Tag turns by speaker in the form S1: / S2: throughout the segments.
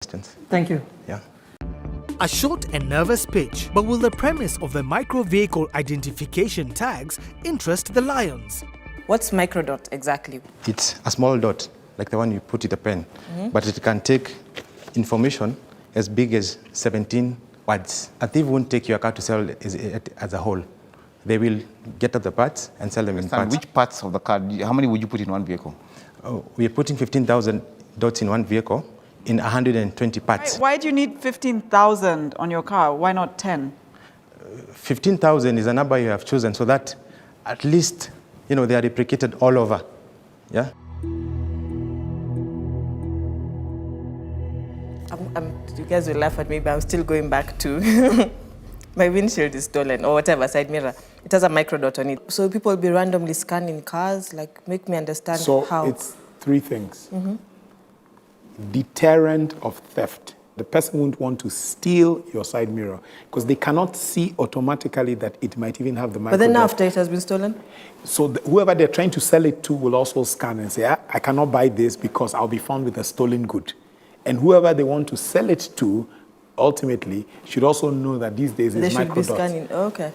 S1: Thank you.
S2: Yeah.
S3: A short and nervous pitch, but will the premise of the micro-vehicle identification tags interest the lions?
S4: What's microdot exactly?
S2: It's a small dot, like the one you put in a pen, but it can take information as big as 17 words. A thief won't take your car to sell it as a whole. They will get at the parts and sell them in parts.
S5: Which parts of the car, how many would you put in one vehicle?
S2: We are putting 15,000 dots in one vehicle in 120 parts.
S6: Why do you need 15,000 on your car? Why not 10?
S2: 15,000 is a number you have chosen so that at least, they are replicated all over. Yeah?
S4: You guys will laugh at me, but I'm still going back to my windshield is stolen or whatever, side mirror. It has a microdot on it. So people will be randomly scanning cars, make me understand how.
S7: So it's three things. Deterrent of theft. The person won't want to steal your side mirror because they cannot see automatically that it might even have the microdot.
S4: But then after it has been stolen?
S7: So whoever they're trying to sell it to will also scan and say, I cannot buy this because I'll be found with a stolen good. And whoever they want to sell it to, ultimately, should also know that these days it's microdot.
S4: They should be scanning. Oh, okay.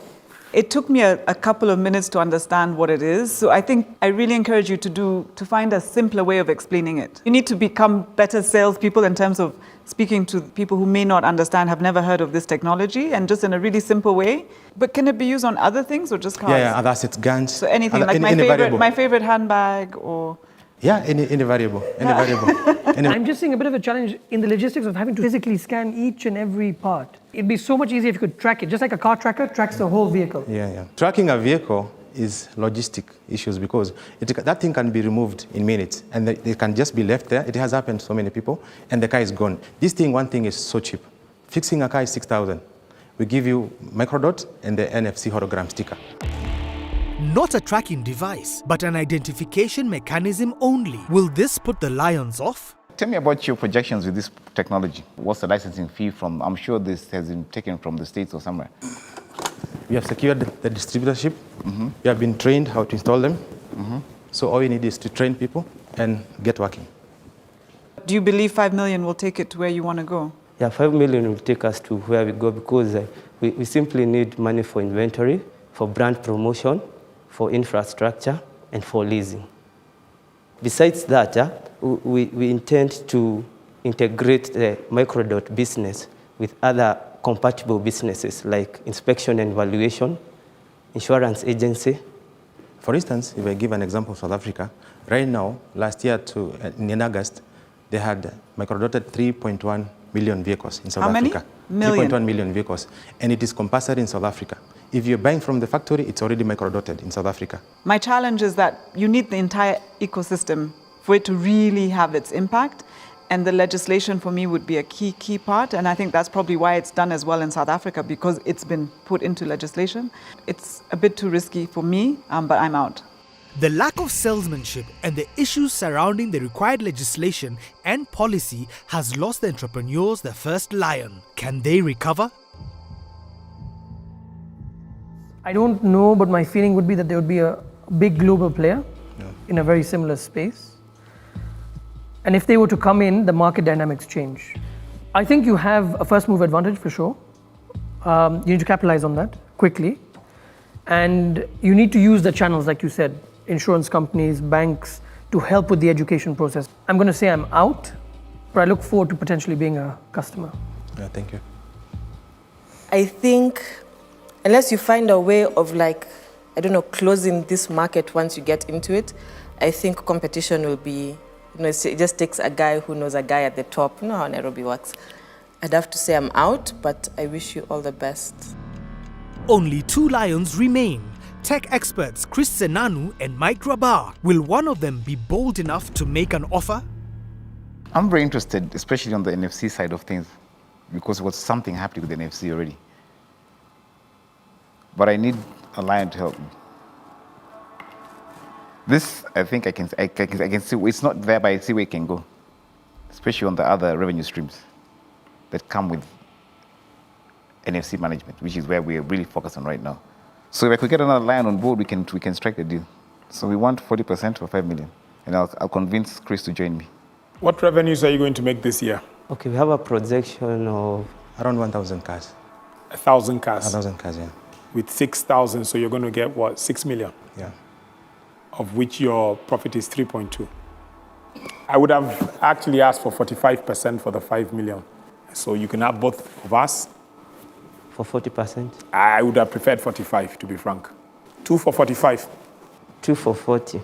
S6: It took me a couple of minutes to understand what it is. So I think I really encourage you to find a simpler way of explaining it. You need to become better salespeople in terms of speaking to people who may not understand, have never heard of this technology, and just in a really simple way. But can it be used on other things or just cars?
S2: Yeah, other assets, guns.
S6: So anything, like my favorite handbag or...
S2: Yeah, any variable.
S1: I'm just seeing a bit of a challenge in the logistics of having to physically scan each and every part. It'd be so much easier if you could track it, just like a car tracker tracks the whole vehicle.
S2: Yeah. Tracking a vehicle is logistic issues because that thing can be removed in minutes and it can just be left there. It has happened to so many people and the car is gone. One thing is so cheap. Fixing a car is 6,000. We give you microdot and the NFC hologram sticker.
S3: Not a tracking device, but an identification mechanism only. Will this put the lions off?
S5: Tell me about your projections with this technology. What's the licensing fee from? I'm sure this has been taken from the States or somewhere.
S2: We have secured the distributorship. We have been trained how to install them. So all we need is to train people and get working.
S6: Do you believe 5 million will take it to where you want to go?
S8: Yeah, 5 million will take us to where we go because we simply need money for inventory, for brand promotion, for infrastructure, and for leasing. Besides that, we intend to integrate the microdot business with other compatible businesses like inspection and valuation, insurance agency.
S2: For instance, if I give an example of South Africa, right now, last year in August, they had microdotted 3.1 million vehicles in South Africa.
S6: How many?
S2: 3.1 million vehicles. And it is compulsory in South Africa. If you're buying from the factory, it's already microdotted in South Africa.
S6: My challenge is that you need the entire ecosystem for it to really have its impact. And the legislation for me would be a key part. And I think that's probably why it's done as well in South Africa, because it's been put into legislation. It's a bit too risky for me, but I'm out.
S3: The lack of salesmanship and the issues surrounding the required legislation and policy has lost the entrepreneurs their first lion. Can they recover?
S1: I don't know, but my feeling would be that there would be a big global player in a very similar space. And if they were to come in, the market dynamics change. I think you have a first mover advantage for sure. You need to capitalize on that quickly. And you need to use the channels, like you said, insurance companies, banks, to help with the education process. I'm going to say I'm out, but I look forward to potentially being a customer.
S2: Yeah, thank you.
S4: I think unless you find a way of closing this market once you get into it, I think competition will be, it just takes a guy who knows a guy at the top. You know how Nairobi works. I'd have to say I'm out, but I wish you all the best.
S3: Only 2 lions remain. Tech experts Chris Senanu and Mike Rabar. Will one of them be bold enough to make an offer?
S5: I'm very interested, especially on the NFC side of things, because what's something happening with the NFC already. But I need a lion to help me. This, I think I can see, it's not there, but I see where it can go, especially on the other revenue streams that come with NFC management, which is where we're really focused on right now. So if I could get another lion on board, we can strike the deal. So we want 40% for 5 million, and I'll convince Chris to join me.
S7: What revenues are you going to make this year?
S8: Okay, we have a projection of
S2: Around 1,000 cars.
S7: 1,000 cars
S2: 1,000 cars, yeah.
S7: with 6,000, so you're going to get what, 6 million,
S2: Yeah.
S7: of which your profit is 3.2. I would have actually asked for 45% for the 5 million. So you can have both of us.
S8: for 40%,
S7: I would have preferred 45, to be frank. 2 for 45.
S8: 2 for 40.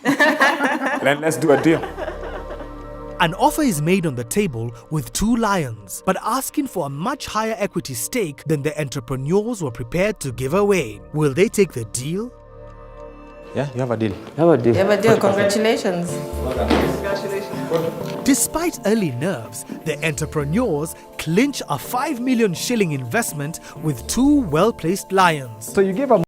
S7: Then let's do a deal.
S3: An offer is made on the table with 2 lions, but asking for a much higher equity stake than the entrepreneurs were prepared to give away. Will they take the deal?
S2: Yeah, you have a deal.
S8: How about this?
S4: You have a deal. Congratulations.
S3: Despite early nerves, the entrepreneurs clinch a 5 million shilling investment with 2 well-placed lions.
S7: So you gave a